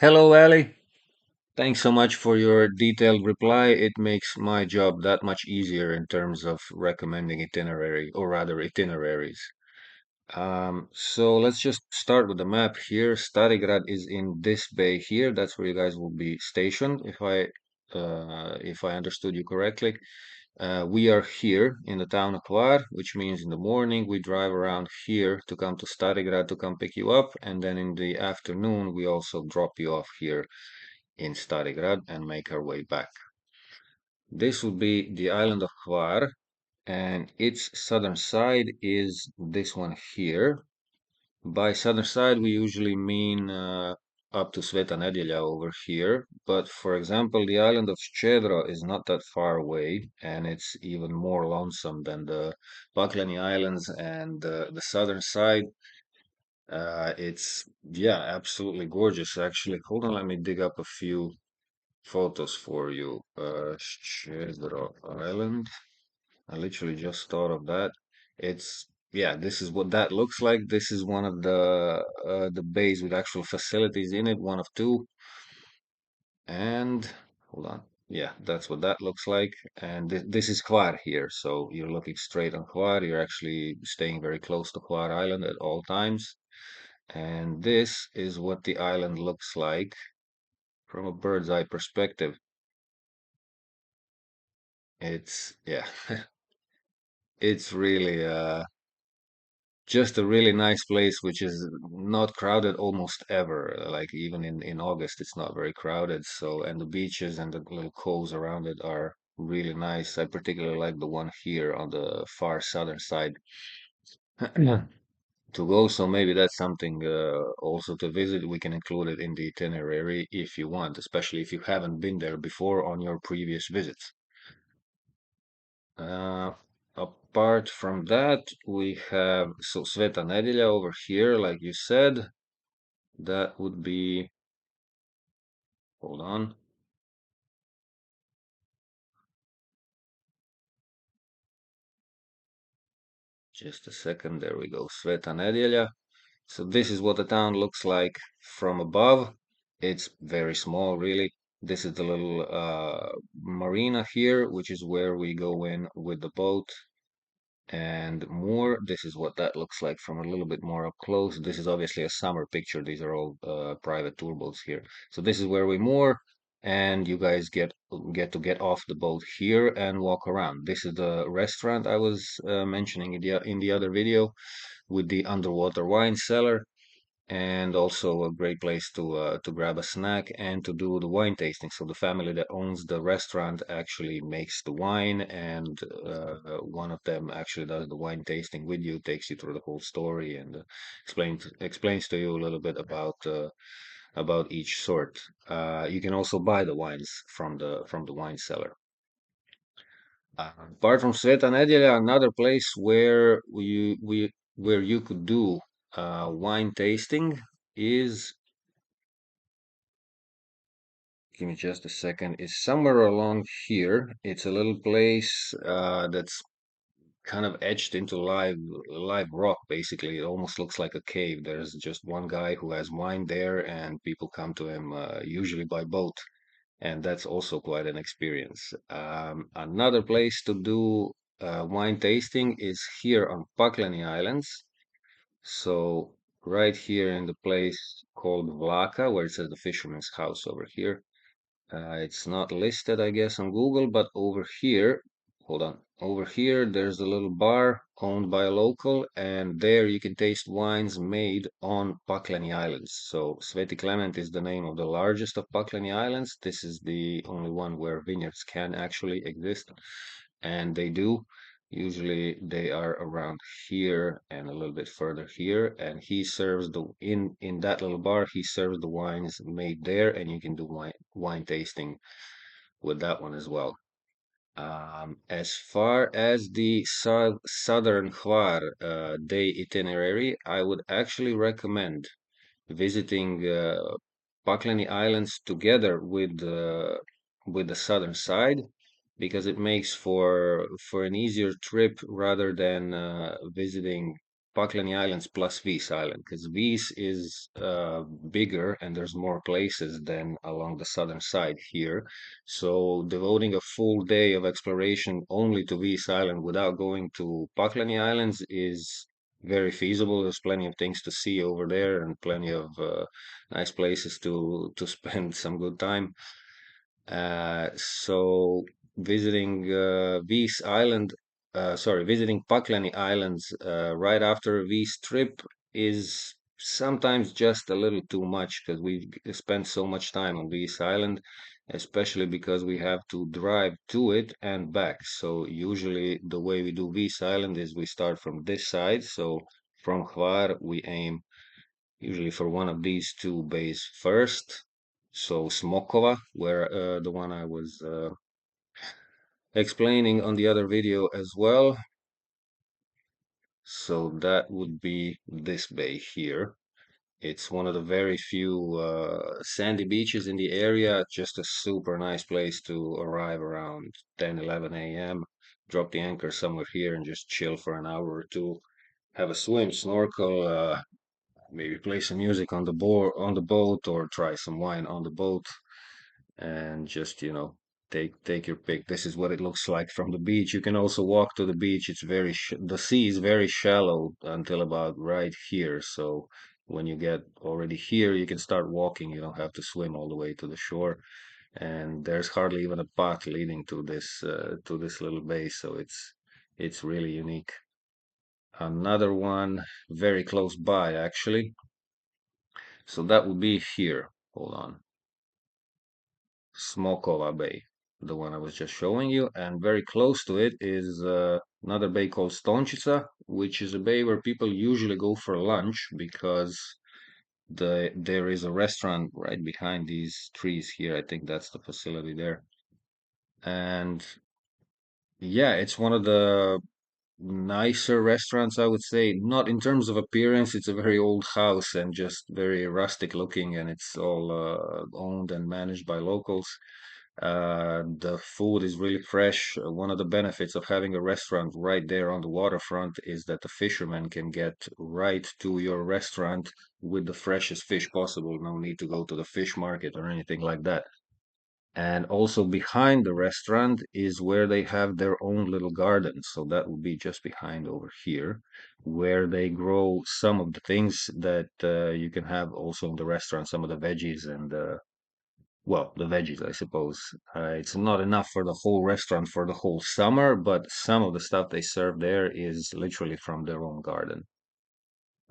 Hello, Ali. Thanks so much for your detailed reply. It makes my job that much easier in terms of recommending itinerary, or rather itineraries. So let's just start with the map here. Starigrad is in this bay here. That's where you guys will be stationed, if I understood you correctly. We are here in the town of Hvar, which means in the morning we drive around here to come to Starigrad to come pick you up, and then in the afternoon we also drop you off here in Starigrad and make our way back. This would be the island of Hvar, and its southern side is this one here. By southern side, we usually mean up to Sveta Nedjelja over here. But for example, the island of Ščedro is not that far away, and it's even more lonesome than the Pakleni Islands and the southern side. Yeah, absolutely gorgeous. Actually, hold on, let me dig up a few photos for you. Ščedro Island. I literally just thought of that. Yeah, this is what that looks like. This is one of the bays with actual facilities in it, one of two. And hold on. Yeah, that's what that looks like. And this is Hvar here. So you're looking straight on Hvar. You're actually staying very close to Hvar Island at all times. And this is what the island looks like from a bird's eye perspective. Yeah, it's really just a really nice place, which is not crowded almost ever. Like even in August, it's not very crowded. So, and the beaches and the little coves around it are really nice. I particularly like the one here on the far southern side to go. So maybe that's something also to visit. We can include it in the itinerary if you want, especially if you haven't been there before on your previous visits. Uh, Apart from that, we have so Sveta Nedjelja over here, like you said. That would be, hold on, just a second. There we go, Sveta Nedjelja. So this is what the town looks like from above. It's very small, really. This is the little marina here, which is where we go in with the boat and more. This is what that looks like from a little bit more up close. This is obviously a summer picture. These are all private tour boats here. So this is where we moor, and you guys get off the boat here and walk around. This is the restaurant I was mentioning in the other video with the underwater wine cellar, and also a great place to grab a snack and to do the wine tasting. So the family that owns the restaurant actually makes the wine, and one of them actually does the wine tasting with you, takes you through the whole story, and explains to you a little bit about each sort. You can also buy the wines from the wine cellar. Apart from Sveta Nedjelja, another place where you could do wine tasting is, give me just a second, is somewhere along here. It's a little place that's kind of etched into live rock, basically. It almost looks like a cave. There's just one guy who has wine there, and people come to him usually by boat, and that's also quite an experience. Another place to do wine tasting is here on Pakleni Islands. So right here in the place called Vlaka, where it says the fisherman's house over here. It's not listed, I guess, on Google, but over here, hold on, over here, there's a little bar owned by a local, and there you can taste wines made on Pakleni Islands. So Sveti Clement is the name of the largest of Pakleni Islands. This is the only one where vineyards can actually exist, and they do. Usually they are around here and a little bit further here, and he serves in that little bar, he serves the wines made there, and you can do wine tasting with that one as well. As far as the southern Hvar day itinerary, I would actually recommend visiting Pakleni Islands together with the southern side, because it makes for an easier trip rather than visiting. Pakleni Islands plus Vis Island, because Vis is bigger and there's more places than along the southern side here. So devoting a full day of exploration only to Vis Island without going to Pakleni Islands is very feasible. There's plenty of things to see over there and plenty of nice places to spend some good time. So visiting Vis Island, visiting Paklani Islands right after a Vis trip is sometimes just a little too much because we spent so much time on Vis Island, especially because we have to drive to it and back. So usually the way we do Vis Island is we start from this side. So from Hvar, we aim usually for one of these two bays first. So Smokova, where the one I was explaining on the other video as well. So that would be this bay here. It's one of the very few sandy beaches in the area. Just a super nice place to arrive around 10, 11 a.m. Drop the anchor somewhere here and just chill for an hour or two. Have a swim, snorkel, maybe play some music on the board on the boat or try some wine on the boat and just take your pick. This is what it looks like from the beach. You can also walk to the beach. It's the sea is very shallow until about right here, so when you get already here you can start walking. You don't have to swim all the way to the shore, and there's hardly even a path leading to this little bay, so it's really unique. Another one very close by actually, so that would be here. Hold on. Smokova Bay, the one I was just showing you, and very close to it is another bay called Stončica, which is a bay where people usually go for lunch because there is a restaurant right behind these trees here. I think that's the facility there. And yeah, it's one of the nicer restaurants, I would say. Not in terms of appearance, it's a very old house and just very rustic looking, and it's all owned and managed by locals. The food is really fresh. One of the benefits of having a restaurant right there on the waterfront is that the fishermen can get right to your restaurant with the freshest fish possible. No need to go to the fish market or anything like that. And also behind the restaurant is where they have their own little garden. So that would be just behind over here, where they grow some of the things that you can have also in the restaurant, some of the veggies and well, the veggies, I suppose. It's not enough for the whole restaurant for the whole summer, but some of the stuff they serve there is literally from their own garden.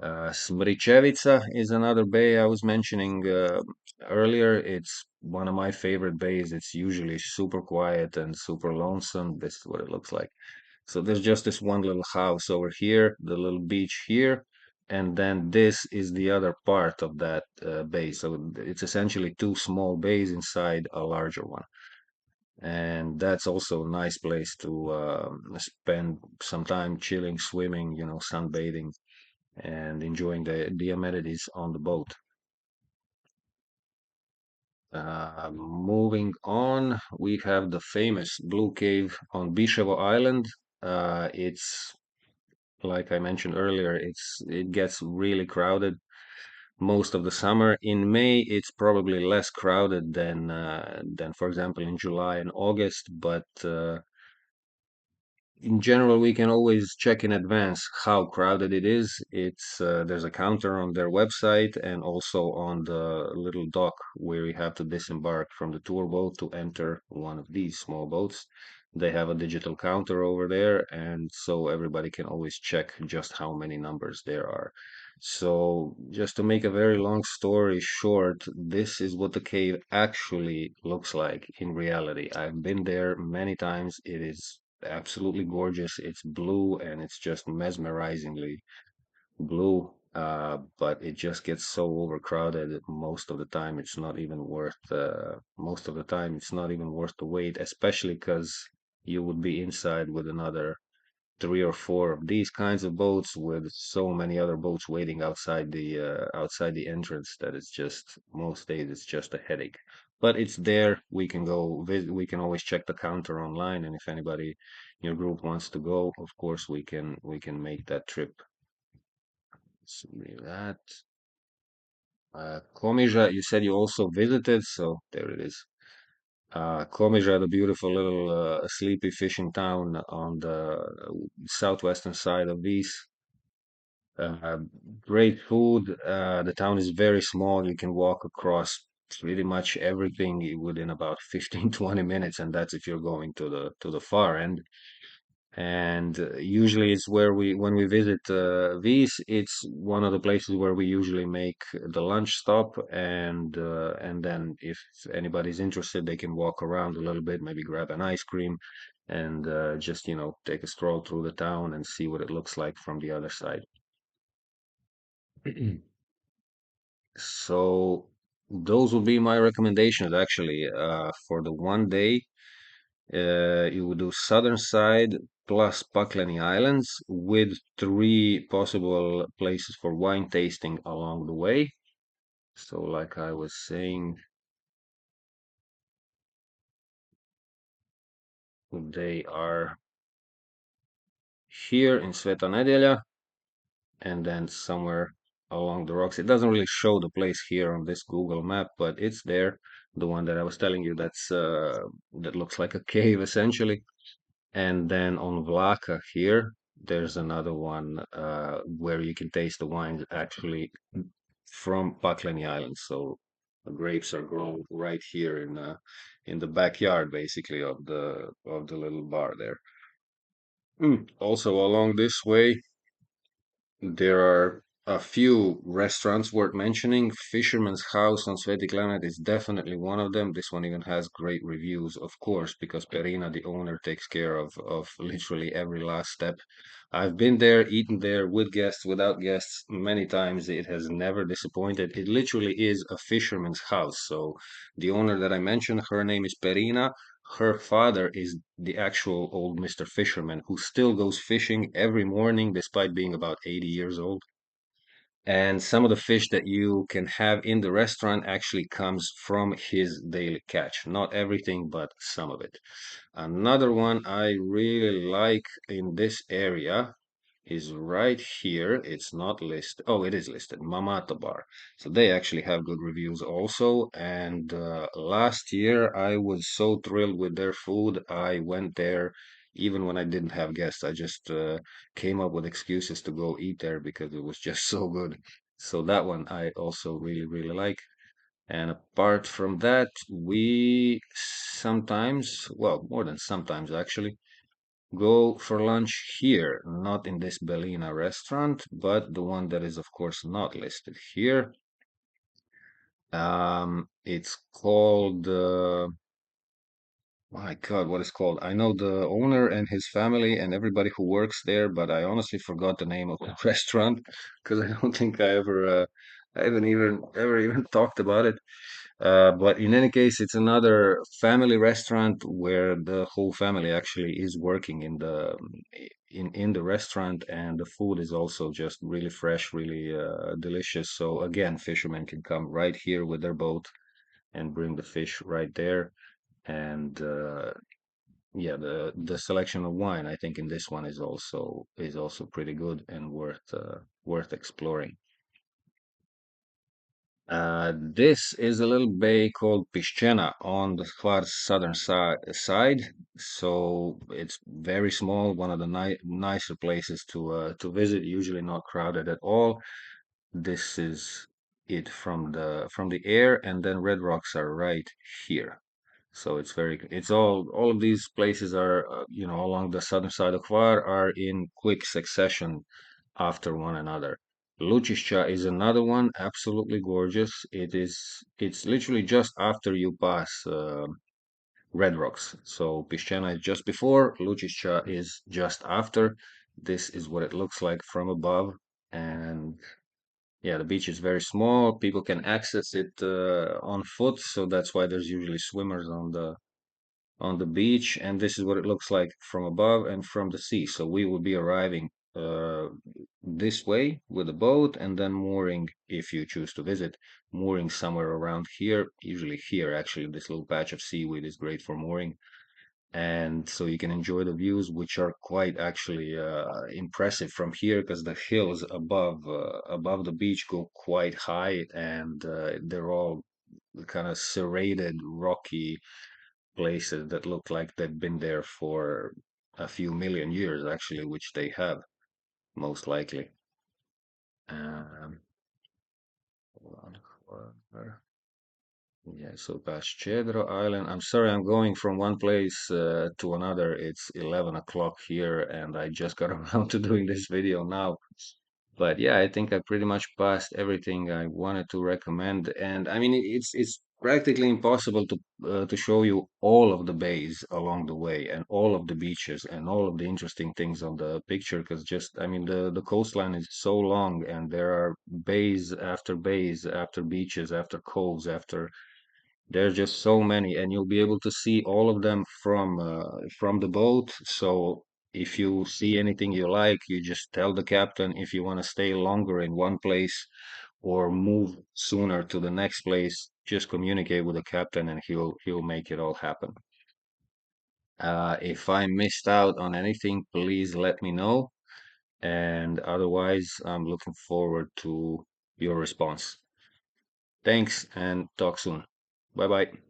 Smričevica is another bay I was mentioning earlier. It's one of my favorite bays. It's usually super quiet and super lonesome. This is what it looks like. So there's just this one little house over here, the little beach here, and then this is the other part of that bay. So it's essentially two small bays inside a larger one. And that's also a nice place to spend some time chilling, swimming, sunbathing and enjoying the amenities on the boat. Moving on, we have the famous Blue Cave on Bishevo Island. It's like I mentioned earlier, it gets really crowded most of the summer. In May, it's probably less crowded than for example in July and August, but in general, we can always check in advance how crowded it is. It's there's a counter on their website and also on the little dock where you have to disembark from the tour boat to enter one of these small boats. They have a digital counter over there, and so everybody can always check just how many numbers there are. So, just to make a very long story short, this is what the cave actually looks like in reality. I've been there many times. It is absolutely gorgeous. It's blue and it's just mesmerizingly blue. But it just gets so overcrowded most of the time. Most of the time it's not even worth the wait, especially because you would be inside with another three or four of these kinds of boats with so many other boats waiting outside the entrance that it's just most days it's just a headache. But it's there. We can go visit. We can always check the counter online, and if anybody in your group wants to go, of course we can make that trip. see that. Komija, you said you also visited, so there it is. Komija, the beautiful little sleepy fishing town on the southwestern side of Vis. Uh, Great food. The town is very small. You can walk across pretty much everything within about 15, 20 minutes, and that's if you're going to the far end. And usually it's where when we visit Vis, it's one of the places where we usually make the lunch stop, and then if anybody's interested, they can walk around a little bit, maybe grab an ice cream, and just take a stroll through the town and see what it looks like from the other side. So those would be my recommendations actually for the one day. You would do southern side plus Pakleni Islands with three possible places for wine tasting along the way. So, like I was saying, they are here in Sveta Nedelja and then somewhere along the rocks. It doesn't really show the place here on this Google map, but it's there. The one that I was telling you that looks like a cave essentially. And then on Vlaka here, there's another one where you can taste the wines actually from Pakleni Islands. So the grapes are grown right here in the backyard, basically of the little bar there. Also along this way, there are a few restaurants worth mentioning. Fisherman's House on Sveti Planet is definitely one of them. This one even has great reviews, of course, because Perina, the owner, takes care of literally every last step. I've been there, eaten there with guests, without guests, many times. It has never disappointed. It literally is a fisherman's house. So the owner that I mentioned, her name is Perina. Her father is the actual old Mr. Fisherman who still goes fishing every morning despite being about 80 years old. And some of the fish that you can have in the restaurant actually comes from his daily catch. Not everything, but some of it. Another one I really like in this area is right here. It's not listed. Oh, it is listed. Mamata Bar. So they actually have good reviews also. And last year I was so thrilled with their food. I went there even when I didn't have guests. I just came up with excuses to go eat there because it was just so good. So that one I also really, really like. And apart from that, we sometimes, well, more than sometimes actually, go for lunch here, not in this Bellina restaurant, but the one that is, of course, not listed here. It's called, my God, what is called? I know the owner and his family and everybody who works there, but I honestly forgot the name of the restaurant because I don't think I haven't even ever even talked about it. But in any case, it's another family restaurant where the whole family actually is working in the restaurant, and the food is also just really fresh, really delicious. So again, fishermen can come right here with their boat and bring the fish right there. And yeah, the selection of wine, I think in this one is also pretty good and worth exploring. This is a little bay called Piszczena on the Hvar southern side. So it's very small, one of the nicer places to visit, usually not crowded at all. This is it from the air, and then Red Rocks are right here. So it's all of these places are, along the southern side of Hvar are in quick succession after one another. Lučišća is another one, absolutely gorgeous. It's literally just after you pass Red Rocks. So Piščena is just before, Lučišća is just after. This is what it looks like from above. And yeah, the beach is very small. People can access it on foot, so that's why there's usually swimmers on the beach, and this is what it looks like from above and from the sea. So we will be arriving this way with a boat and then mooring if you choose to visit, mooring somewhere around here, usually here actually. This little patch of seaweed is great for mooring. and so you can enjoy the views, which are quite actually impressive from here because the hills above the beach go quite high, and they're all kind of serrated, rocky places that look like they've been there for a few million years, actually, which they have most likely. Um, hold on. Yeah, so Pascedro Island. I'm sorry, I'm going from one place to another. It's 11 o'clock here, and I just got around to doing this video now. But yeah, I think I pretty much passed everything I wanted to recommend. And I mean, it's practically impossible to show you all of the bays along the way and all of the beaches and all of the interesting things on the picture, because just I mean the coastline is so long, and there are bays after beaches after coves after, there's just so many, and you'll be able to see all of them from the boat. So if you see anything you like, you just tell the captain if you want to stay longer in one place or move sooner to the next place. Just communicate with the captain, and he'll make it all happen. If I missed out on anything, please let me know. And otherwise, I'm looking forward to your response. Thanks, and talk soon. Bye bye.